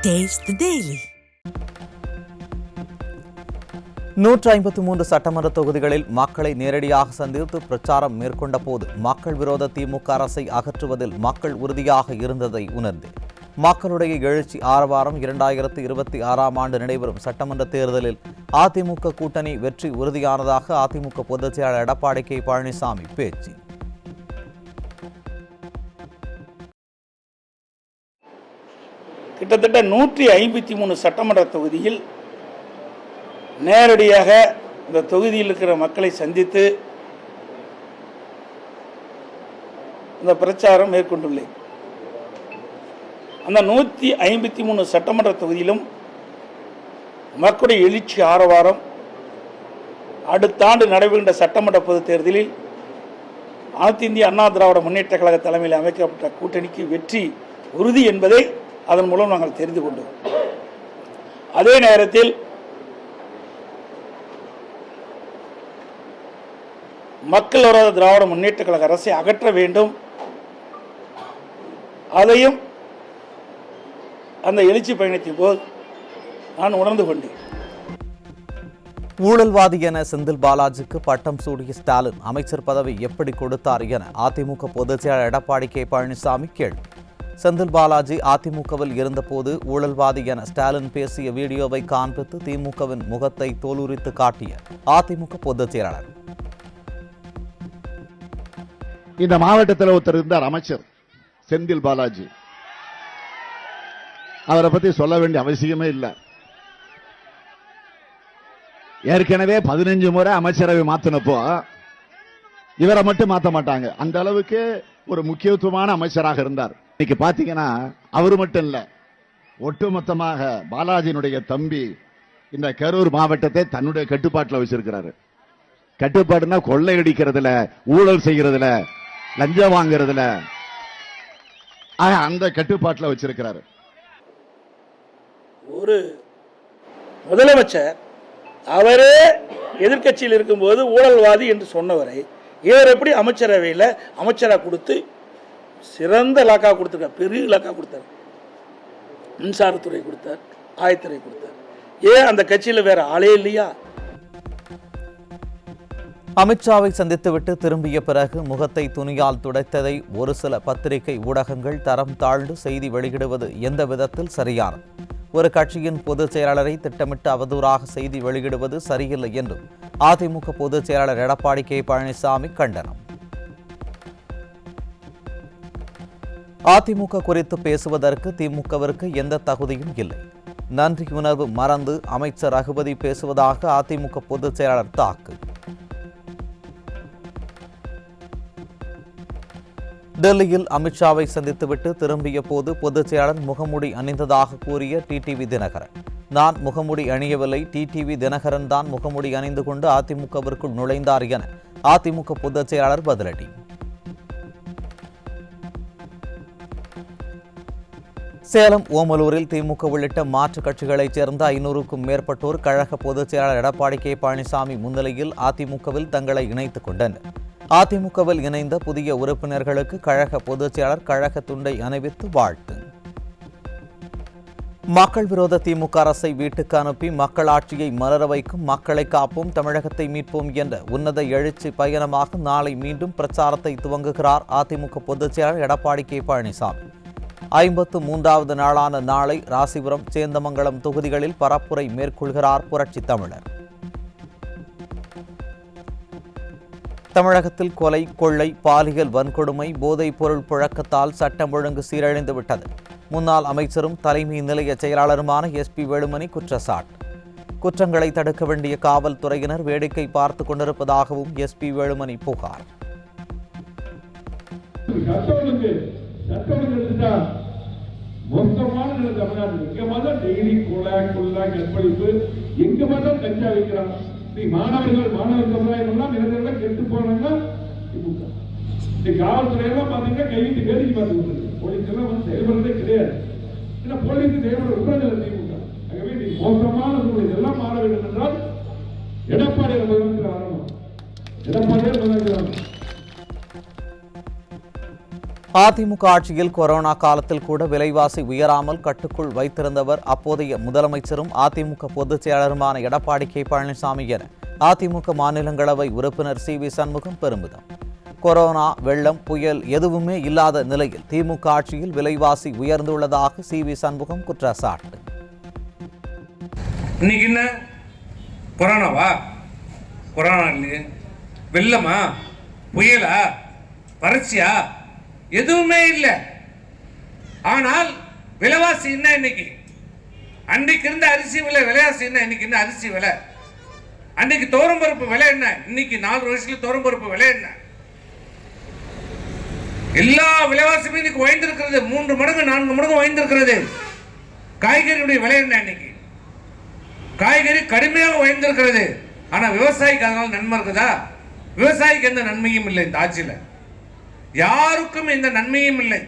Taste the Daily. 153 சட்டமன்ற தொகுதிகளில் மக்களை நேரடியாக சந்தித்து பிரச்சாரம் மேற்கொண்ட போது மக்கள் விரோத திமுக அரசை அகற்றுவதில் மக்கள் உறுதியாக இருந்ததை உணர்ந்து மக்களுடைய எழுச்சி ஆரவாரம் 2026ஆம் ஆண்டு நடைபெறும் சட்டமன்ற தேர்தலில் அதிமுக கூட்டணி வெற்றி உறுதியானதாக அதிமுக பொதுச் செயலாளர் எடப்பாடி கே பழனிசாமி பேச்சு. கிட்டத்தட்ட 153 சட்டமன்ற தொகுதியில் நேரடியாக இந்த தொகுதியில் இருக்கிற மக்களை சந்தித்து இந்த பிரச்சாரம் மேற்கொண்டுள்ளேன். அந்த 153 சட்டமன்ற தொகுதியிலும் மக்களுடைய எழுச்சி ஆரவாரம் அடுத்த ஆண்டு நடைபெறுகின்ற சட்டமன்ற பொதுத் தேர்தலில் அனைத்து இந்திய அண்ணா திராவிட முன்னேற்ற கழக தலைமையில் அமைக்கப்பட்ட கூட்டணிக்கு வெற்றி உறுதி என்பதை அதன் மூலம் நாங்கள் தெரிந்து கொண்டோம். அதே நேரத்தில் மக்கள் விரோத திராவிட முன்னேற்ற கழக அரசை அகற்ற வேண்டும், அதையும் அந்த எழுச்சி பயணத்தின் போது நான் உணர்ந்து கொண்டேன். ஊழல்வாதி என செந்தில் பாலாஜிக்கு பட்டம் சூடிய ஸ்டாலின் அமைச்சர் பதவி எப்படி கொடுத்தார் என அதிமுக பொதுச் செயலாளர் எடப்பாடி கே பழனிசாமி கேள்வி. செந்தில் பாலாஜி அதிமுகவில் இருந்தபோது ஊழல்வாதி என ஸ்டாலின் பேசிய வீடியோவை காண்பித்து திமுகவின் முகத்தை தோலுரித்து காட்டிய அதிமுக பொதுச் செயலாளர். இந்த மாவட்டத்தில் ஒருத்தர் இருந்தார், அமைச்சர் செந்தில் பாலாஜி. அவரை பத்தி சொல்ல வேண்டிய அவசியமே இல்லை. ஏற்கனவே 15 முறை அமைச்சரவை மாத்தினப்போ இவரை மட்டும் மாற்ற மாட்டாங்க. அந்த அளவுக்கு ஒரு முக்கியத்துவமான அமைச்சராக இருந்தார். இன்னைக்கு பாத்தீங்கன்னா அவரு மட்டும் இல்ல, ஒட்டுமொத்தமாக பாலாஜியினுடைய தம்பி இந்த கரூர் மாவட்டத்தை தன்னுடைய கட்டுப்பாட்டில் வச்சிருக்கிறாரு. கட்டுப்பாடுனா கொள்ளையடிக்கிறதுல, ஊழல் செய்யறதுல, லஞ்சம் வாங்குறதுல அந்த கட்டுப்பாட்டில் வச்சிருக்கிறாரு. ஒரு முதலமைச்சர் அவரே எதிர்கட்சியில் இருக்கும்போது ஊழல்வாதி என்று சொன்னவரை இவர் எப்படி அமைச்சரவையில் அமைச்சராக கொடுத்து சிறந்த இலாக்கா கொடுத்திருக்கார், பெரிய இலாக்கா கொடுத்தார். மின்சாரத்துறை கொடுத்தார், ஆயத்துறை கொடுத்தார். ஏன் அந்த கட்சியில் வேற ஆளே இல்லையா? அமித்ஷாவை சந்தித்துவிட்டு திரும்பிய பிறகு முகத்தை துணியால் துடைத்ததை ஒரு சில பத்திரிகை ஊடகங்கள் தரம் தாழ்ந்து செய்தி வெளியிடுவது எந்த விதத்தில் சரியானது? ஒரு கட்சியின் பொதுச் செயலாளரை திட்டமிட்டு அவதூறாக செய்தி வெளியிடுவது சரியில்லை என்றும் அதிமுக பொதுச் செயலாளர் எடப்பாடி கே பழனிசாமி கண்டனம். அதிமுக குறித்து பேசுவதற்கு திமுகவிற்கு எந்த தகுதியும் இல்லை. நன்றி உணர்வு மறந்து அமைச்சர் ரகுபதி பேசுவதாக அதிமுக பொதுச் செயலாளர் தாக்கு. டெல்லியில் அமித்ஷாவை சந்தித்துவிட்டு திரும்பிய போது பொதுச் செயலாளர் முகமூடி அணிந்ததாக கூறிய டிடிவி தினகரன், நான் முகமூடி அணியவில்லை, டிடிவி தினகரன் தான் முகமூடி அணிந்து கொண்டு அதிமுகவிற்குள் நுழைந்தார் என அதிமுக பொதுச் செயலாளர் பதிலடி. சேலம் ஓமலூரில் திமுக உள்ளிட்ட மாற்றுக் கட்சிகளைச் சேர்ந்த 500க்கும் மேற்பட்டோர் கழக பொதுச் செயலாளர் எடப்பாடி கே பழனிசாமி முன்னிலையில் அதிமுகவில் தங்களை இணைத்துக் கொண்டனர். அதிமுகவில் இணைந்த புதிய உறுப்பினர்களுக்கு கழக பொதுச் செயலாளர் கழக துண்டை அணிவித்து வாழ்த்து. மக்கள் விரோத திமுக அரசை வீட்டுக்கு அனுப்பி மக்கள் ஆட்சியை மலர வைக்கும் மக்களை காப்போம், தமிழகத்தை மீட்போம் என்ற உன்னத எழுச்சி பயணமாக நாளை மீண்டும் பிரச்சாரத்தை துவங்குகிறார் அதிமுக பொதுச் செயலாளர் எடப்பாடி கே பழனிசாமி. 53வது நாளான நாளை ராசிபுரம், சேந்தமங்கலம் தொகுதிகளில் பரப்புரை மேற்கொள்கிறார் புரட்சி தமிழர். தமிழகத்தில் கொலை, கொள்ளை, பாலியல் வன்கொடுமை, போதைப் பொருள் புழக்கத்தால் சட்டம் ஒழுங்கு சீரழிந்துவிட்டது. முன்னாள் அமைச்சரும் தலைமை நிலைய செயலாளருமான SP வேலுமணி குற்றச்சாட்டு. குற்றங்களை தடுக்க வேண்டிய காவல்துறையினர் வேடிக்கை பார்த்துக் கொண்டிருப்பதாகவும் SP வேலுமணி புகார். மாணவர் சமுதாயம் எல்லாம் நிரந்தரம் கெட்டு போனாங்க. காவல்துறையெல்லாம் பாத்தீங்கன்னா கைவிட்டு வேடிக்கை பார்த்து போலீஸ் எல்லாம் வந்து செயல்படுறதே கிடையாது. ஏன்னா போலீஸ் செயல்பட விடுறதில்லை திமுக. ஆகவே நீ மோசமான சூழல் இதெல்லாம் மாற வேண்டும் என்றால் எடப்பாடி முதலமைச்சர் வரணும். எடப்பாடியே முதலமைச்சர். அதிமுக ஆட்சியில் கொரோனா காலத்தில் கூட விலைவாசி உயராமல் கட்டுக்குள் வைத்திருந்தவர் அப்போதைய முதலமைச்சரும் அதிமுக பொதுச் செயலாளருமான எடப்பாடி கே பழனிசாமி என அதிமுக மாநிலங்களவை உறுப்பினர் சி.வி. சண்முகம் பெருமிதம். கொரோனா, வெள்ளம், புயல் எதுவுமே இல்லாத நிலையில் திமுக ஆட்சியில் விலைவாசி உயர்ந்துள்ளதாக சி.வி. சண்முகம் குற்றச்சாட்டு. இன்னைக்கு என்ன கொரோனாவா? கொரோனா இல்லையே. வெள்ளமா, புயலா, வறட்சியா? எதுவுமே இல்லை. ஆனால் விலைவாசி என்ன? இன்னைக்கு அன்றைக்கு இருந்த அரிசி விலை விலைவாசி என்ன? இன்னைக்கு என்ன அரிசி விலை? அன்னைக்கு தோரம்பருப்பு விலை என்ன? இன்னைக்கு 4 வருஷத்துல தோரம்பருப்பு விலை என்ன? எல்லா விலைவாசியுமே இன்னைக்கு உயர்ந்திருக்கிறது. 3 மடங்கு 4 மடங்கு உயர்ந்திருக்கிறது. காய்கறியுடைய விலை என்ன? இன்னைக்கு காய்கறி கடுமையாக உயர்ந்திருக்கிறது. ஆனா விவசாயிக்கு அதனால நன்மை இருக்குதா? விவசாயிக்கு எந்த நன்மையும் இல்லை. இந்த ஆட்சியில் யாருக்கும் எந்த நன்மையும் இல்லை,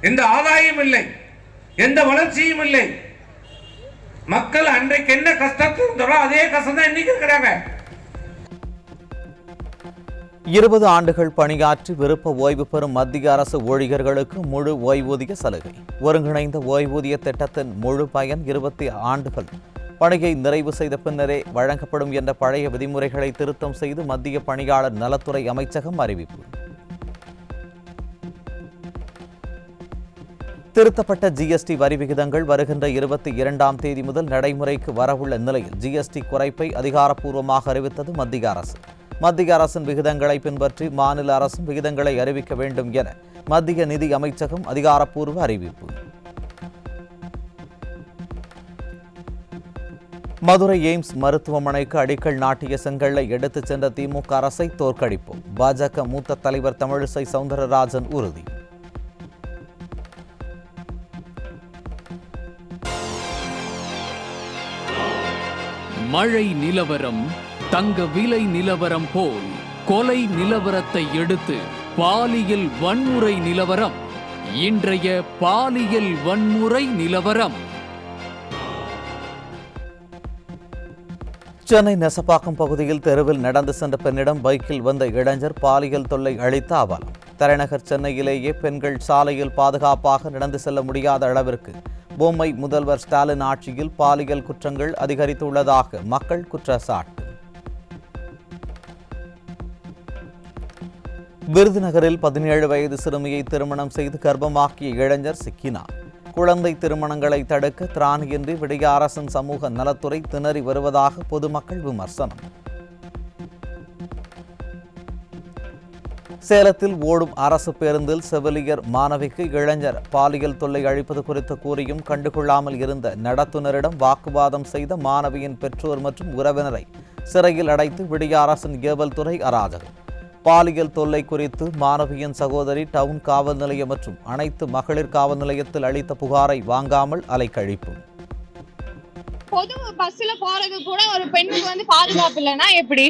எந்த ஆதாயம் இல்லை, எந்த வளர்ச்சியும் இல்லை. மக்கள் அன்றைக்கு என்ன கஷ்டத்தில் இருந்தாரோ அதே கஷ்டம் தான் இன்னைக்கு இருக்கிறாங்க. 20 ஆண்டுகள் பணியாற்றி விருப்ப ஓய்வு பெறும் மத்திய அரசு ஊழியர்களுக்கு முழு ஓய்வூதிய சலுகை. ஒருங்கிணைந்த ஓய்வூதிய திட்டத்தின் முழு பயன் 20 ஆண்டுகள் பணியை நிறைவு செய்த பின்னரே வழங்கப்படும் என்ற பழைய விதிமுறைகளை திருத்தம் செய்து மத்திய பணியாளர் நலத்துறை அமைச்சகம் அறிவிப்பு. திருத்தப்பட்ட ஜிஎஸ்டி வரி விகிதங்கள் வருகின்ற 22ஆம் தேதி முதல் நடைமுறைக்கு வரவுள்ள நிலையில் ஜிஎஸ்டி குறைப்பை அதிகாரப்பூர்வமாக அறிவித்தது மத்திய அரசு. மத்திய அரசின் விகிதங்களை பின்பற்றி மாநில அரசும் விகிதங்களை அறிவிக்க வேண்டும் என மத்திய நிதி அமைச்சகம் அதிகாரப்பூர்வ அறிவிப்பு. மதுரை எய்ம்ஸ் மருத்துவமனைக்கு அடிக்கல் நாட்டிய செங்கல்லை எடுத்துச் சென்ற திமுக அரசை தோற்கடிப்போம். பாஜக மூத்த தலைவர் தமிழிசை சவுந்தரராஜன் உறுதி. மழை நிலவரம், தங்க விலை நிலவரம் போல் கொலை நிலவரத்தை எடுத்து பாலியல் வன்முறை நிலவரம். இன்றைய பாலியல் வன்முறை நிலவரம். சென்னை நெசப்பாக்கம் பகுதியில் தெருவில் நடந்து சென்ற பெண்ணிடம் பைக்கில் வந்த இளைஞர் பாலியல் தொல்லை அளித்த அவலம். தலைநகர் சென்னையிலேயே பெண்கள் சாலையில் பாதுகாப்பாக நடந்து செல்ல முடியாத அளவிற்கு பொம்மை முதல்வர் ஸ்டாலின் ஆட்சியில் பாலியல் குற்றங்கள் அதிகரித்துள்ளதாக மக்கள் குற்றச்சாட்டு. விருதுநகரில் 17 வயது சிறுமியை திருமணம் செய்து கர்ப்பமாக்கிய இளைஞர் சிக்கினார். குழந்தை திருமணங்களை தடுக்க திராணியின்றி விடிய அரசின் சமூக நலத்துறை திணறி வருவதாக பொதுமக்கள் விமர்சனம். சேலத்தில் ஓடும் அரசு பேருந்தில் செவிலியர் மாணவிக்கு இளைஞர் பாலியல் தொல்லை அளிப்பது குறித்து கூறியும் கண்டுகொள்ளாமல் இருந்த நடத்துனரிடம் வாக்குவாதம் செய்த மாணவியின் பெற்றோர் மற்றும் உறவினரை சிறையில் அடைத்து விடிய அரசின் ஏவல் துறை அராஜகம். பாலியல் தொல்லை குறித்து மாணவியின் சகோதரி டவுன் காவல் நிலையம் மற்றும் அனைத்து மகளிர் காவல் நிலையத்தில் அளித்த புகாரை வாங்காமல் அலைக்கழிப்பு. பொது பஸ்ல போறது கூட ஒரு பெண்ணுக்கு பாதுகாப்பு இல்லைன்னா எப்படி?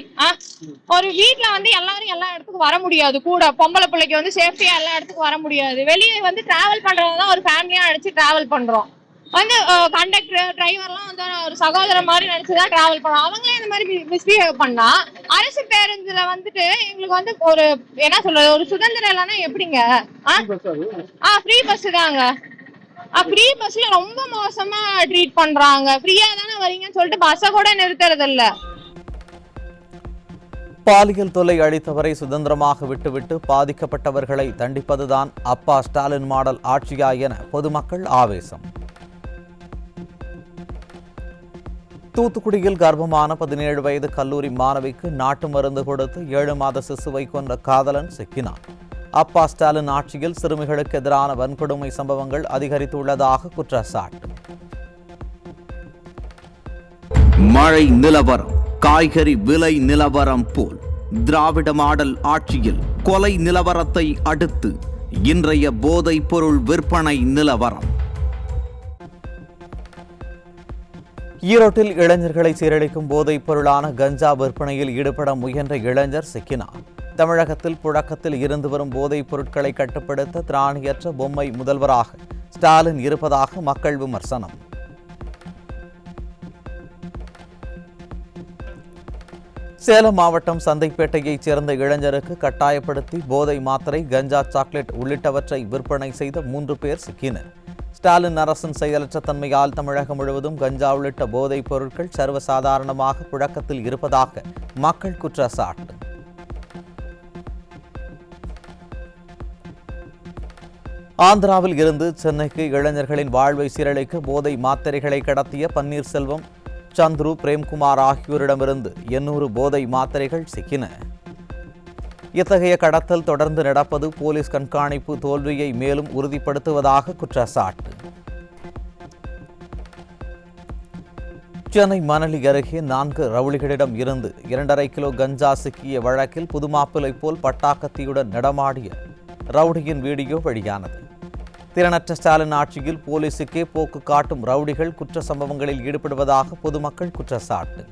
ஒரு வீட்டுல எல்லாரும் எல்லா இடத்துக்கும் வர முடியாது. கூட பொம்பளை பிள்ளைக்கு சேஃப்டியா எல்லா இடத்துக்கும் வர முடியாது. வெளியே டிராவல் பண்றதுதான் ஒரு ஃபேமிலியா அடிச்சு டிராவல் பண்றோம். கண்டக்டர் டிரைவர்லாம் ஒரு சகோதரர் மாதிரி நினைச்சுதான் டிராவல் பண்றோம். அவங்களே இந்த மாதிரி மிஸ்பிஹேவ் பண்ணா அரசு பேருந்துல எங்களுக்கு ஒரு என்ன சொல்றது, ஒரு சுதந்திரம் இல்லைன்னா எப்படிங்க? ஃப்ரீ பஸ் தாங்க. ஃப்ரீ பஸ்ல ரொம்ப மோசமா ட்ரீட் பண்றாங்க. ஃப்ரீயா தானே வரீங்கன்னு சொல்லிட்டு பஸ்ஸை கூட நிறுத்துறது இல்ல. பாலியல் தொல்லை அளித்தவரை சுதந்திரமாக விட்டுவிட்டு பாதிக்கப்பட்டவர்களை தண்டிப்பதுதான் அப்பா ஸ்டாலின் மாடல் ஆட்சியா என பொதுமக்கள் ஆவேசம். தூத்துக்குடியில் கர்ப்பமான 17 வயது கல்லூரி மாணவிக்கு நாட்டு மருந்து கொடுத்து 7 மாத சிசுவை கொன்ற காதலன் சிக்கினான். அப்பா ஸ்டாலின் ஆட்சியில் சிறுமிகளுக்கு எதிரான வன்கொடுமை சம்பவங்கள் அதிகரித்துள்ளதாக குற்றச்சாட்டு. மழை நிலவரம், காய்கறி விலை நிலவரம் போல் திராவிட மாடல் ஆட்சியில் கொலை நிலவரத்தை அடுத்து இன்றைய போதைப் பொருள் விற்பனை நிலவரம். ஈரோட்டில் இளைஞர்களை சீரழிக்கும் போதைப் பொருளான கஞ்சா விற்பனையில் ஈடுபட முயன்ற இளைஞர் சிக்கினார். தமிழகத்தில் புழக்கத்தில் இருந்து வரும் போதைப் பொருட்களை கட்டுப்படுத்த திராணியற்ற பொம்மை முதல்வராக ஸ்டாலின் இருப்பதாக மக்கள் விமர்சனம். சேலம் மாவட்டம் சந்தைப்பேட்டையைச் சேர்ந்த இளைஞருக்கு கட்டாயப்படுத்தி போதை மாத்திரை, கஞ்சா, சாக்லேட் உள்ளிட்டவற்றை விற்பனை செய்த 3 பேர் சிக்கினர். ஸ்டாலின் அரசின் செயலற்ற தன்மையால் தமிழகம் முழுவதும் கஞ்சா உள்ளிட்ட போதைப் பொருட்கள் சர்வசாதாரணமாக புழக்கத்தில் இருப்பதாக மக்கள் குற்றச்சாட்டு. ஆந்திராவில் இருந்து சென்னைக்கு இளைஞர்களின் வாழ்வை சீரழிக்க போதை மாத்திரைகளை கடத்திய பன்னீர்செல்வம், சந்துரு, பிரேம்குமார் ஆகியோரிடமிருந்து 800 போதை மாத்திரைகள் சிக்கின. இத்தகைய கடத்தல் தொடர்ந்து நடப்பது போலீஸ் கண்காணிப்பு தோல்வியை மேலும் உறுதிப்படுத்துவதாக குற்றச்சாட்டு. சென்னை மணலி அருகே 4 ரவுடிகளிடம் இருந்து 2.5 கிலோ கஞ்சா சிக்கிய வழக்கில் புதுமாப்பிள்ளை போல் பட்டாக்கத்தியுடன் நடமாடிய ரவுடியின் வீடியோ வெளியானது. திறனற்ற ஸ்டாலின் ஆட்சியில் போலீசுக்கே போக்கு காட்டும் ரவுடிகள் குற்ற சம்பவங்களில் ஈடுபடுவதாக பொதுமக்கள் குற்றச்சாட்டு.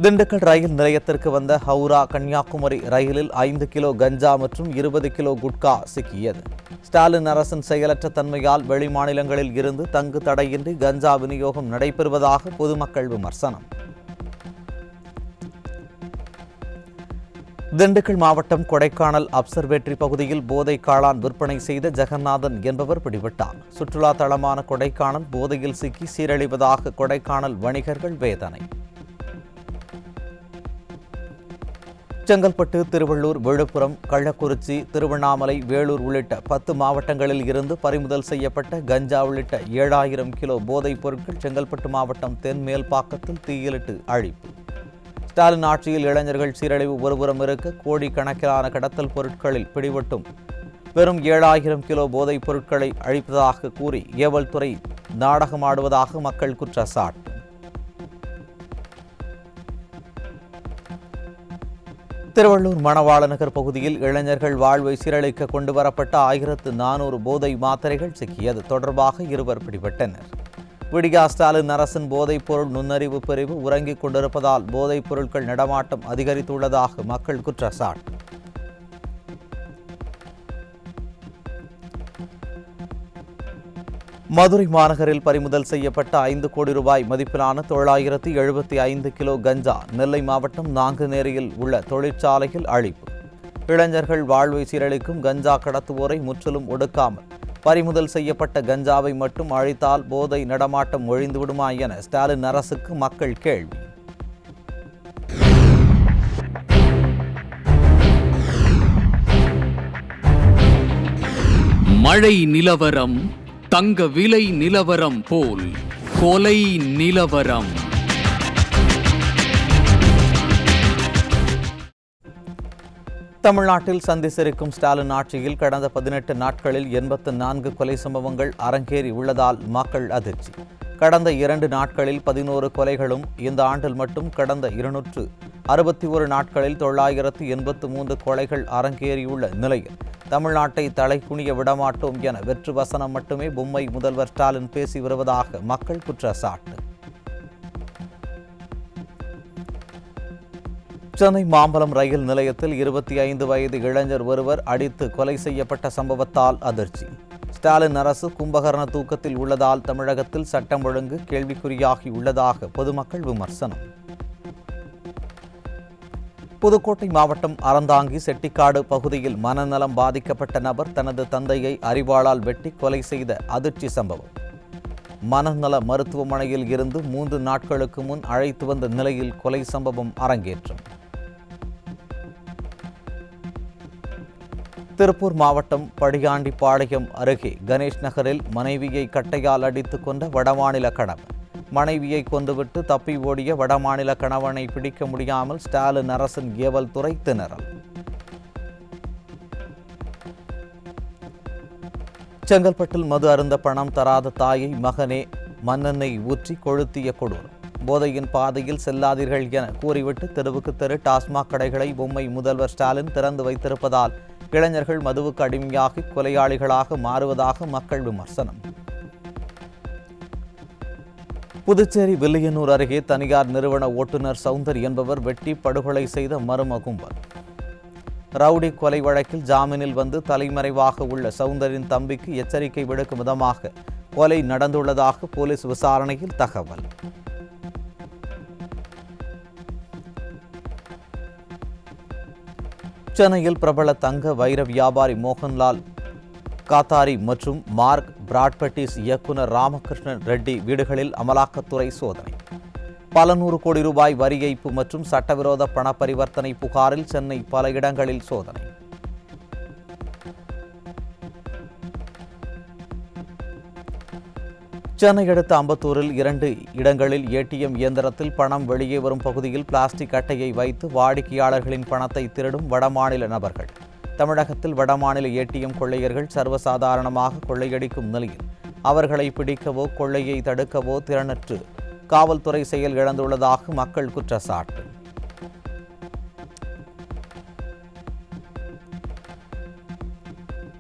திண்டுக்கல் ரயில் நிலையத்திற்கு வந்த ஹவுரா கன்னியாகுமரி ரயிலில் 5 கிலோ கஞ்சா மற்றும் 20 கிலோ குட்கா சிக்கியது. ஸ்டாலின் அரசின் செயலற்ற தன்மையால் வெளிமாநிலங்களில் இருந்து தங்கு தடையின்றி கஞ்சா விநியோகம் நடைபெறுவதாக பொதுமக்கள் விமர்சனம். திண்டுக்கல் மாவட்டம் கொடைக்கானல் அப்சர்வேட்டரி பகுதியில் போதை காளான் விற்பனை செய்த ஜெகநாதன் என்பவர் பிடிபட்டார். சுற்றுலா தளமான கொடைக்கானல் போதையில் சிக்கி சீரழிவதாக கொடைக்கானல் வணிகர்கள் வேதனை. செங்கல்பட்டு, திருவள்ளூர், விழுப்புரம், கள்ளக்குறிச்சி, திருவண்ணாமலை, வேலூர் உள்ளிட்ட 10 மாவட்டங்களில் இருந்து பறிமுதல் செய்யப்பட்ட கஞ்சா உள்ளிட்ட 7000 கிலோ போதைப் பொருட்கள் செங்கல்பட்டு மாவட்டம் தென்மேல்பாக்கத்தில் தீயிலிட்டு அழிப்பு. ஸ்டாலின் ஆட்சியில் இளைஞர்கள் சீரழிவு ஒருபுறம் இருக்க கோடிக்கணக்கிலான கடத்தல் பொருட்களில் பிடிபட்டும் வெறும் 7000 கிலோ போதைப் பொருட்களை அழிப்பதாக கூறி ஏவல் துறை நாடகமாடுவதாக மக்கள் குற்றச்சாட்டு. திருவள்ளூர் மணவாள நகர் பகுதியில் இளைஞர்கள் வாழ்வை சீரழிக்க கொண்டுவரப்பட்ட 1400 போதை மாத்திரைகள் சிக்கியது தொடர்பாக 2 பிடிபட்டனர். விடியா ஸ்டாலின் அரசின் போதைப் பொருள் நுண்ணறிவு பிரிவு உறங்கிக் கொண்டிருப்பதால் போதைப் பொருட்கள் நடமாட்டம் அதிகரித்துள்ளதாக மக்கள் குற்றச்சாட்டு. மதுரை மாநகரில் பறிமுதல் செய்யப்பட்ட 5 கோடி ரூபாய் மதிப்பிலான 975 கிலோ கஞ்சா நெல்லை மாவட்டம் நாங்குநேரியில் உள்ள தொழிற்சாலையில் அழிப்பு. இளைஞர்கள் வாழ்வை சீரழிக்கும் கஞ்சா கடத்துவோரை முற்றிலும் ஒடுக்காமல் பறிமுதல் செய்யப்பட்ட கஞ்சாவை மட்டும் அழித்தால் போதை நடமாட்டம் ஒழிந்துவிடுமா என ஸ்டாலின் அரசுக்கு மக்கள் கேள்வி. மழை நிலவரம் தங்க விலை நிலவரம் போல் கொலை நிலவரம். தமிழ்நாட்டில் சந்தி சிரிக்கும் ஸ்டாலின் ஆட்சியில் கடந்த 18 நாட்களில் 84 கொலை சம்பவங்கள் அரங்கேறி உள்ளதால் மக்கள் அதிர்ச்சி. கடந்த 2 நாட்களில் 11 கொலைகளும், இந்த ஆண்டில் மட்டும் கடந்த 261 நாட்களில் 983 கொலைகள் அரங்கேறியுள்ள நிலையில் தமிழ்நாட்டை தலைகுனிய விடமாட்டோம் என வெற்று வசனம் மட்டுமே பொம்மை முதல்வர் ஸ்டாலின் பேசி வருவதாக மக்கள் குற்றச்சாட்டு. சென்னை மாம்பலம் ரயில் நிலையத்தில் 25 வயது இளைஞர் ஒருவர் அடித்து கொலை செய்யப்பட்ட சம்பவத்தால் அதிர்ச்சி. ஸ்டாலின் அரசு கும்பகர்ண தூக்கத்தில் உள்ளதால் தமிழகத்தில் சட்டம் ஒழுங்கு கேள்விக்குறியாகி உள்ளதாக பொதுமக்கள் விமர்சனம். புதுக்கோட்டை மாவட்டம் அறந்தாங்கி செட்டிக்காடு பகுதியில் மனநலம் பாதிக்கப்பட்ட நபர் தனது தந்தையை அரிவாளால் வெட்டி கொலை செய்த அதிர்ச்சி சம்பவம். மனநல மருத்துவமனையில் இருந்து 3 நாட்களுக்கு முன் அழைத்து வந்த நிலையில் கொலை சம்பவம் அரங்கேற்றம். திருப்பூர் மாவட்டம் படியாண்டிப்பாளையம் அருகே கணேஷ் நகரில் மனைவியை கட்டையால் அடித்துக் கொண்ட வடமாநில கணவன். மனைவியை கொன்றுவிட்டு தப்பி ஓடிய வடமாநில கணவனை பிடிக்க முடியாமல் ஸ்டாலின் அரசின் ஏவல் துறை திணறல். செங்கல்பட்டில் மது அருந்த பணம் தராத தாயை மகனே மண்ணெண்ணெய் ஊற்றி கொளுத்திய கொடூரம். போதையின் பாதையில் செல்லாதீர்கள் என கூறிவிட்டு தெருவுக்கு தெரு டாஸ்மாக் கடைகளை பொம்மை முதல்வர் ஸ்டாலின் திறந்து வைத்திருப்பதால் இளைஞர்கள் மதுவுக்கு அடிமையாகி கொலையாளிகளாக மாறுவதாக மக்கள் விமர்சனம். புதுச்சேரி வில்லியனூர் அருகே தனியார் நிறுவன ஓட்டுநர் சௌந்தர் என்பவர் வெட்டி படுகொலை செய்த மர்ம கும்பல். ரவுடி கொலை வழக்கில் ஜாமீனில் வந்து தலைமறைவாக உள்ள சௌந்தரின் தம்பிக்கு எச்சரிக்கை விடுக்கும் விதமாக கொலை நடந்துள்ளதாக போலீஸ் விசாரணையில் தகவல். சென்னையில் பிரபல தங்க வைர வியாபாரி மோகன்லால் காத்தாரி மற்றும் மார்க் பிராட்பட்டிஸ் இயக்குனர் ராமகிருஷ்ணன் ரெட்டி வீடுகளில் அமலாக்கத்துறை சோதனை. பல நூறு கோடி ரூபாய் வரி ஏய்ப்பு மற்றும் சட்டவிரோத பண பரிவர்த்தனை புகாரில் சென்னை பல இடங்களில் சோதனை. சென்னை அடுத்த அம்பத்தூரில் 2 இடங்களில் ஏடிஎம் இயந்திரத்தில் பணம் வெளியே வரும் பகுதியில் பிளாஸ்டிக் அட்டையை வைத்து வாடிக்கையாளர்களின் பணத்தை திருடும் வடமாநில நபர்கள். தமிழகத்தில் வடமாநில ஏடிஎம் கொள்ளையர்கள் சர்வசாதாரணமாக கொள்ளையடிக்கும் நிலையில் அவர்களை பிடிக்கவோ கொள்ளையை தடுக்கவோ திறனற்று காவல்துறை செயல் இழந்துள்ளதாக மக்கள் குற்றச்சாட்டு.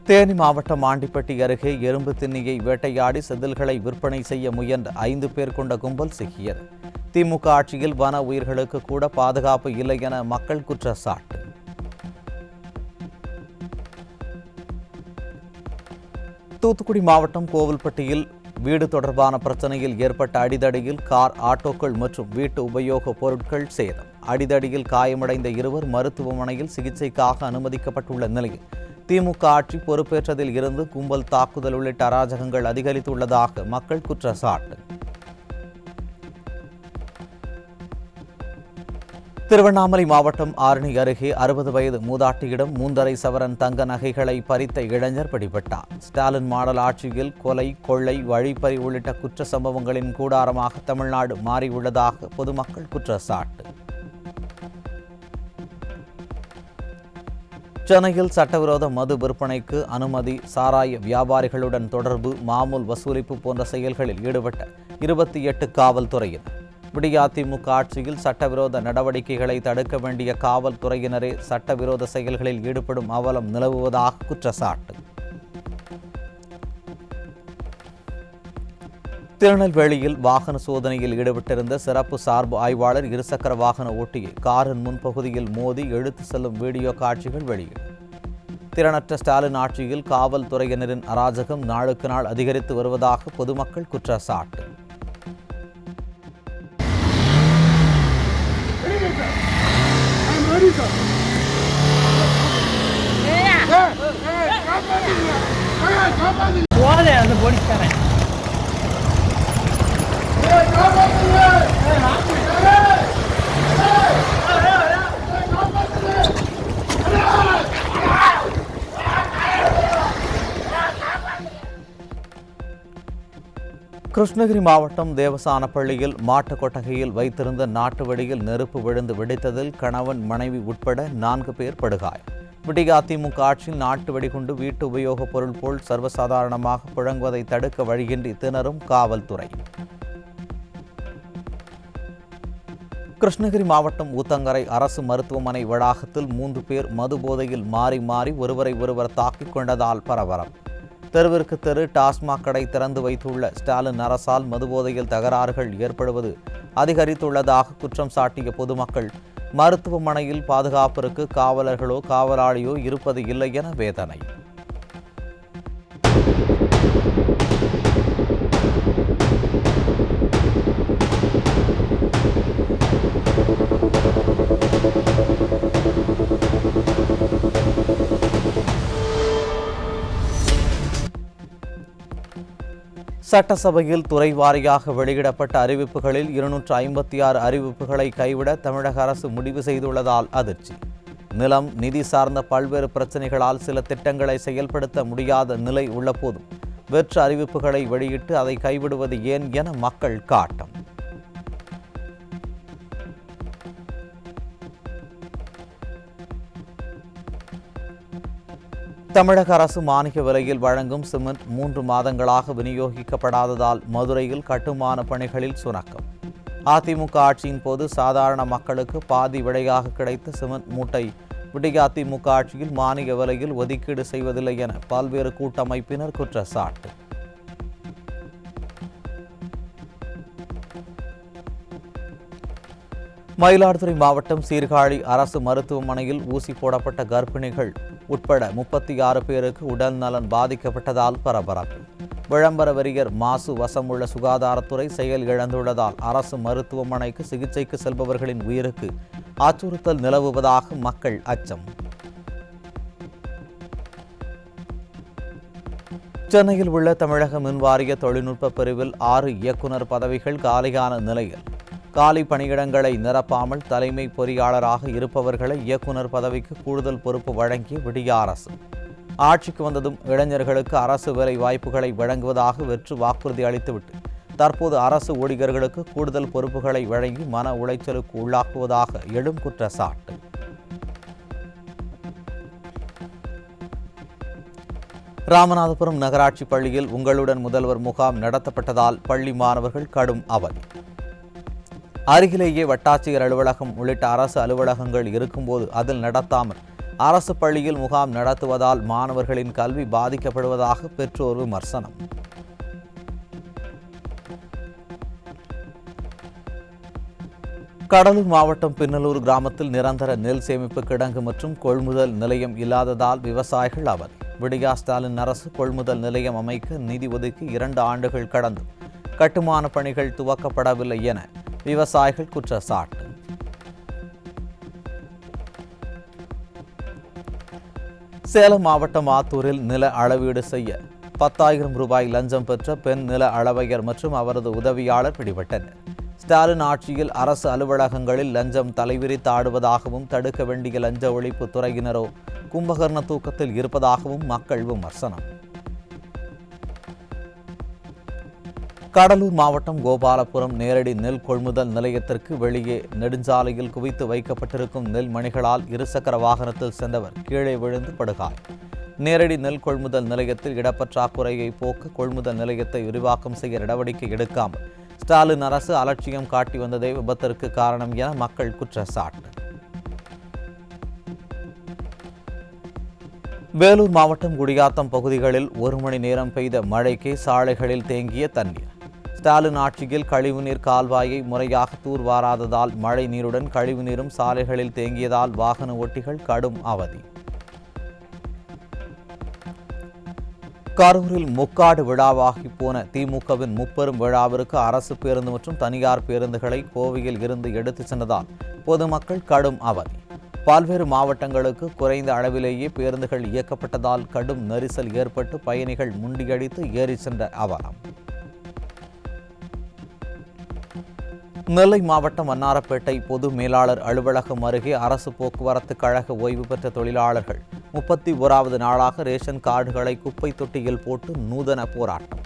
தேனி மாவட்டம் ஆண்டிப்பட்டி அருகே எறும்பு திண்ணியை வேட்டையாடி செதில்களை விற்பனை செய்ய முயன்ற 5 பேர் கொண்ட கும்பல் சிக்கியது. திமுக ஆட்சியில் வன உயிர்களுக்கு கூட பாதுகாப்பு இல்லை என மக்கள் குற்றச்சாட்டு. தூத்துக்குடி மாவட்டம் கோவில்பட்டியில் வீடு தொடர்பான பிரச்சனையில் ஏற்பட்ட அடிதடியில் கார், ஆட்டோக்கள் மற்றும் வீட்டு உபயோக பொருட்கள் சேதம். அடிதடியில் காயமடைந்த 2 மருத்துவமனையில் சிகிச்சைக்காக அனுமதிக்கப்பட்டுள்ள நிலையில் திமுக ஆட்சி பொறுப்பேற்றதில் இருந்து கும்பல் தாக்குதல் உள்ளிட்ட அராஜகங்கள் அதிகரித்துள்ளதாக மக்கள் குற்றச்சாட்டு. திருவண்ணாமலை மாவட்டம் ஆரணி அருகே 60 வயது மூதாட்டியிடம் 3.5 சவரன் தங்க நகைகளை பறித்த இளைஞர் பிடிபட்டார். ஸ்டாலின் மாடல் ஆட்சியில் கொலை, கொள்ளை, வழிப்பறி உள்ளிட்ட குற்ற சம்பவங்களின் கூடாரமாக தமிழ்நாடு மாறியுள்ளதாக பொதுமக்கள் குற்றச்சாட்டு. சென்னையில் சட்டவிரோத மது விற்பனைக்கு அனுமதி, சாராய வியாபாரிகளுடன் தொடர்பு, மாமூல் வசூலிப்பு போன்ற செயல்களில் ஈடுபட்ட 28 காவல்துறையினர். அதிமுக ஆட்சியில் சட்டவிரோத நடவடிக்கைகளை தடுக்க வேண்டிய காவல்துறையினரே சட்டவிரோத செயல்களில் ஈடுபடும் அவலம் நிலவுவதாக குற்றச்சாட்டு. திருநெல்வேலியில் வாகன சோதனையில் ஈடுபட்டிருந்த சிறப்பு சார்பு ஆய்வாளர் இருசக்கர வாகன ஓட்டியை காரின் முன்பகுதியில் மோதி இழுத்து செல்லும் வீடியோ காட்சிகள் வெளியீடு. திறனற்ற ஸ்டாலின் ஆட்சியில் காவல்துறையினரின் அராஜகம் நாளுக்கு நாள் அதிகரித்து வருவதாக பொதுமக்கள் குற்றச்சாட்டு. கிருஷ்ணகிரி மாவட்டம் தேவசானப்பள்ளியில் மாட்டுக் கொட்டகையில் வைத்திருந்த நாட்டு வெடியில் நெருப்பு விழுந்து வெடித்ததில் கணவன், மனைவி உட்பட 4 பேர் படுகாயம். அதிமுக ஆட்சியில் நாட்டு வெடிகுண்டு வீட்டு உபயோகப் பொருள் போல் சர்வசாதாரணமாக புழங்குவதை தடுக்க வழியின்றி திணறும் காவல்துறை. கிருஷ்ணகிரி மாவட்டம் ஊத்தங்கரை அரசு மருத்துவமனை வளாகத்தில் 3 பேர் மது போதையில் மாறி மாறி ஒருவரை ஒருவர் தாக்கிக் கொண்டதால் பரபரப்பு. தெருவிற்கு தெரு டாஸ்மாக் கடை திறந்து வைத்துள்ள ஸ்டாலின் அரசால் மதுபோதையில் தகராறுகள் ஏற்படுவது அதிகரித்துள்ளதாக குற்றம் சாட்டிய பொதுமக்கள் மருத்துவமனையில் பாதுகாப்பிற்கு காவலர்களோ காவலாளியோ இருப்பது இல்லை என வேதனை. சட்டசபையில் துறை வாரியாக வெளியிடப்பட்ட அறிவிப்புகளில் 256 அறிவிப்புகளை கைவிட தமிழக அரசு முடிவு செய்துள்ளதால் அதிர்ச்சி. நிலம், நிதி சார்ந்த பல்வேறு பிரச்சனைகளால் சில திட்டங்களை செயல்படுத்த முடியாத நிலை உள்ள போதும் வெற்று அறிவிப்புகளை வெளியிட்டு அதை கைவிடுவது ஏன் என மக்கள் காட்டம். தமிழக அரசு மானிய விலையில் வழங்கும் சிமெண்ட் 3 மாதங்களாக விநியோகிக்கப்படாததால் மதுரையில் கட்டுமான பணிகளில் சுணக்கம். அதிமுக ஆட்சியின் போது சாதாரண மக்களுக்கு பாதி விலையாக கிடைத்த சிமெண்ட் மூட்டை அதிமுக ஆட்சியில் மானிய விலையில் ஒதுக்கீடு செய்வதில்லை என பல்வேறு கூட்டமைப்பினர் குற்றச்சாட்டு. மயிலாடுதுறை மாவட்டம் சீர்காழி அரசு மருத்துவமனையில் ஊசி போடப்பட்ட கர்ப்பிணிகள் உட்பட 36 பேருக்கு உடல் நலன் பாதிக்கப்பட்டதால் பரபரப்பு. விளம்பர வெறியர் மாசு வசமுள்ள சுகாதாரத்துறை செயல் இழந்துள்ளதால் அரசு மருத்துவமனைக்கு சிகிச்சைக்கு செல்பவர்களின் உயிருக்கு அச்சுறுத்தல் நிலவுவதாக மக்கள் அச்சம். சென்னையில் உள்ள தமிழக மின்வாரிய தொழில்நுட்ப பிரிவில் 6 இயக்குநர் பதவிகள் காலியான நிலையில் காலி பணியிடங்களை நிரப்பாமல் தலைமை பொறியாளராக இருப்பவர்களை இயக்குநர் பதவிக்கு கூடுதல் பொறுப்பு வழங்கிய விடிய அரசு ஆட்சிக்கு வந்ததும் இளைஞர்களுக்கு அரசு வேலை வாய்ப்புகளை வழங்குவதாக வெற்று வாக்குறுதி அளித்துவிட்டு தற்போது அரசு ஊழியர்களுக்கு கூடுதல் பொறுப்புகளை வழங்கி மன உளைச்சலுக்கு உள்ளாக்குவதாக எழும் குற்றச்சாட்டு. ராமநாதபுரம் நகராட்சி பள்ளியில் உங்களுடன் முதல்வர் முகாம் நடத்தப்பட்டதால் பள்ளி மாணவர்கள் கடும் அவதி. அருகிலேயே வட்டாட்சியர் அலுவலகம் உள்ளிட்ட அரசு அலுவலகங்கள் இருக்கும்போது அதில் நடத்தாமல் அரசு பள்ளியில் முகாம் நடத்துவதால் மாணவர்களின் கல்வி பாதிக்கப்படுவதாக பெற்றோர் விமர்சனம். கடலூர் மாவட்டம் பின்னலூர் கிராமத்தில் நிரந்தர நெல் சேமிப்பு கிடங்கு மற்றும் கொள்முதல் நிலையம் இல்லாததால் விவசாயிகள் அவதி. விடியா ஸ்டாலின் அரசு கொள்முதல் நிலையம் அமைக்க நிதி ஒதுக்கி 2 ஆண்டுகள் கடந்து கட்டுமான பணிகள் துவக்கப்படவில்லை என விவசாயிகள் குற்றச்சாட்டு. சேலம் மாவட்டம் ஆத்தூரில் நில அளவீடு செய்ய 10,000 ரூபாய் லஞ்சம் பெற்ற பெண் நில அளவையர் மற்றும் அவரது உதவியாளர் பிடிபட்டனர். ஸ்டாலின் ஆட்சியில் அரசு அலுவலகங்களில் லஞ்சம் தலைவிரித்தாடுவதாகவும் தடுக்க வேண்டிய லஞ்ச ஒழிப்பு துறையினரோ கும்பகர்ண தூக்கத்தில் இருப்பதாகவும் மக்கள் விமர்சனம். கடலூர் மாவட்டம் கோபாலபுரம் நேரடி நெல் கொள்முதல் நிலையத்திற்கு வெளியே நெடுஞ்சாலையில் குவித்து வைக்கப்பட்டிருக்கும் நெல் மணிகளால் இருசக்கர வாகனத்தில் சென்றவர் கீழே விழுந்து படுகாயம். நேரடி நெல் கொள்முதல் நிலையத்தில் இடப்பற்றாக்குறையை போக்க கொள்முதல் நிலையத்தை விரிவாக்கம் செய்ய நடவடிக்கை எடுக்காமல் ஸ்டாலின் அரசு அலட்சியம் காட்டி வந்ததே விபத்திற்கு காரணம் என மக்கள் குற்றச்சாட்டு. வேலூர் மாவட்டம் குடியாத்தம் பகுதிகளில் 1 மணி நேரம் பெய்த மழைக்கு சாலைகளில் தேங்கிய தண்ணீர். ஸ்டாலின் ஆட்சியில் கழிவுநீர் கால்வாயை முறையாக தூர்வாராததால் மழை நீருடன் கழிவுநீரும் சாலைகளில் தேங்கியதால் வாகன ஓட்டிகள் கடும் அவதி. கரூரில் முக்காடு விழாவாகி போன திமுகவின் முப்பெரும் விழாவிற்கு அரசு பேருந்து மற்றும் தனியார் பேருந்துகளை கோவையில் இருந்து எடுத்துச் சென்றதால் பொதுமக்கள் கடும் அவதி. பல்வேறு மாவட்டங்களுக்கு குறைந்த அளவிலேயே பேருந்துகள் இயக்கப்பட்டதால் கடும் நெரிசல் ஏற்பட்டு பயணிகள் முண்டியடித்து ஏறி சென்ற அவலம். நெல்லை மாவட்டம் வண்ணாரப்பேட்டை பொது மேலாளர் அலுவலகம் அருகே அரசு போக்குவரத்து கழக ஓய்வு பெற்ற தொழிலாளர்கள் 31வது நாளாக ரேஷன் கார்டுகளை குப்பை தொட்டியில் போட்டு நூதன போராட்டம்.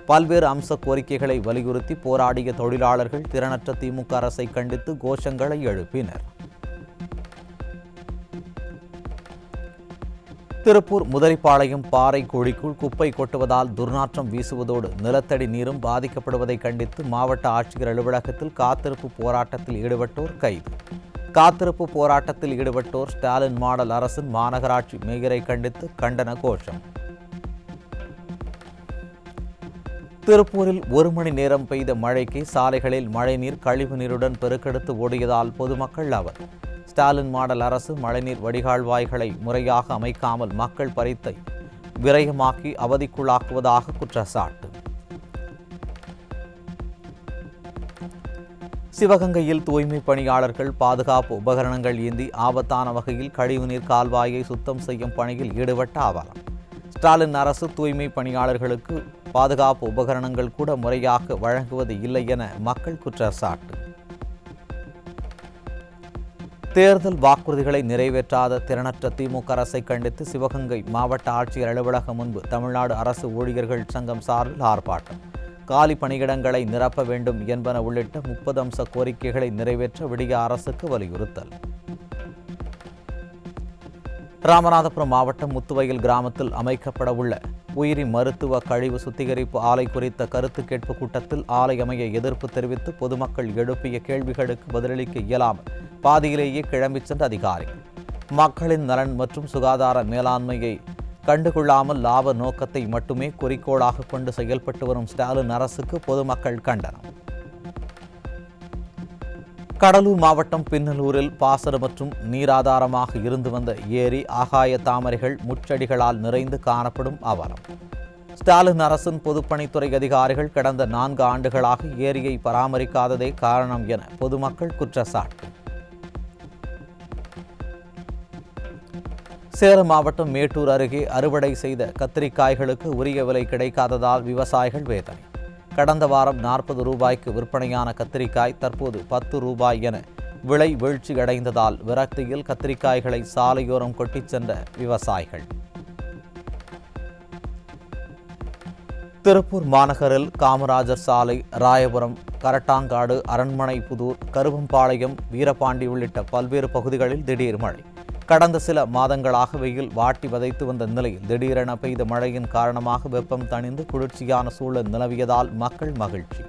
பல்வேறு அம்ச கோரிக்கைகளை வலியுறுத்தி போராடிய தொழிலாளர்கள் திறனற்ற திமுக அரசை கண்டித்து கோஷங்களை எழுப்பினர். திருப்பூர் முதலிப்பாளையம் பாறை குழிக்குள் குப்பை கொட்டுவதால் துர்நாற்றம் வீசுவதோடு நிலத்தடி நீரும் பாதிக்கப்படுவதை கண்டித்து மாவட்ட ஆட்சியர் அலுவலகத்தில் காத்திருப்பு போராட்டத்தில் ஈடுபட்டோர் கைது. காத்திருப்பு போராட்டத்தில் ஈடுபட்டோர் ஸ்டாலின் மாடல் அரசின் மாநகராட்சி மேயரை கண்டித்து கண்டன கோஷம். திருப்பூரில் 1 மணி நேரம் பெய்த மழைக்கு சாலைகளில் மழைநீர் கழிவு நீருடன் பெருக்கெடுத்து ஓடியதால் பொதுமக்கள் அவதி. ஸ்டாலின் மாடல் அரசு மழைநீர் வடிகால்வாய்களை முறையாக அமைக்காமல் மக்கள் பரித்தை விரயமாக்கி அவதிக்குள்ளாக்குவதாக குற்றச்சாட்டு. சிவகங்கையில் தூய்மை பணியாளர்கள் பாதுகாப்பு உபகரணங்கள் ஏந்தி ஆபத்தான வகையில் கழிவுநீர் கால்வாயை சுத்தம் செய்யும் பணியில் ஈடுபட்ட அவலம். ஸ்டாலின் அரசு தூய்மை பணியாளர்களுக்கு பாதுகாப்பு உபகரணங்கள் கூட முறையாக வழங்குவது இல்லை என மக்கள் குற்றச்சாட்டு. தேர்தல் வாக்குறுதிகளை நிறைவேற்றாத திறனற்ற திமுக அரசை கண்டித்து சிவகங்கை மாவட்ட ஆட்சியர் அலுவலகம் முன்பு தமிழ்நாடு அரசு ஊழியர்கள் சங்கம் சார்பில் ஆர்ப்பாட்டம். காலி பணியிடங்களை நிரப்ப வேண்டும் என்பன உள்ளிட்ட 30 அம்ச கோரிக்கைகளை நிறைவேற்ற விடிய அரசுக்கு வலியுறுத்தல். ராமநாதபுரம் மாவட்டம் முத்துவயல் கிராமத்தில் அமைக்கப்பட உள்ள உயிரி மருத்துவ கழிவு சுத்திகரிப்பு ஆலை குறித்த கருத்து கேட்பு கூட்டத்தில் ஆலை அமைய எதிர்ப்பு தெரிவித்து பொதுமக்கள் எழுப்பிய கேள்விகளுக்கு பதிலளிக்க இயலாமல் பாதியிலேயே கிளம்பிச் சென்ற அதிகாரிகள் மக்களின் நலன் மற்றும் சுகாதார மேலாண்மையை கண்டுகொள்ளாமல் லாப நோக்கத்தை மட்டுமே குறிக்கோளாக கொண்டு செயல்பட்டு வரும் ஸ்டாலின் அரசுக்கு பொதுமக்கள் கண்டனம். கடலூர் மாவட்டம் பின்னலூரில் பாசன மற்றும் நீராதாரமாக இருந்து வந்த ஏரி ஆகாய தாமரைகள் முச்செடிகளால் நிறைந்து காணப்படும் அவலம். ஸ்டாலின் அரசின் பொதுப்பணித்துறை அதிகாரிகள் கடந்த 4 ஆண்டுகளாக ஏரியை பராமரிக்காததே காரணம் என பொதுமக்கள் குற்றச்சாட்டு. சேலம் மாவட்டம் மேட்டூர் அருகே அறுவடை செய்த கத்திரிக்காய்களுக்கு உரிய விலை கிடைக்காததால் விவசாயிகள் வேதனை. கடந்த வாரம் 40 ரூபாய்க்கு விற்பனையான கத்திரிக்காய் தற்போது 10 ரூபாய் என விலை வீழ்ச்சியடைந்ததால் விரக்தியில் கத்திரிக்காய்களை சாலையோரம் கொட்டிச் சென்ற விவசாயிகள். திருப்பூர் மாநகரில் காமராஜர் சாலை, ராயபுரம், கரட்டாங்காடு, அரண்மனை புதூர், கருவம்பாளையம், வீரபாண்டி உள்ளிட்ட பல்வேறு பகுதிகளில் திடீர் மழை. கடந்த சில மாதங்களாக வெயில் வாட்டி வதைத்து வந்த நிலையில் திடீரென பெய்த மழையின் காரணமாக வெப்பம் தணிந்து குளிர்ச்சியான சூழல் நிலவியதால் மக்கள் மகிழ்ச்சி.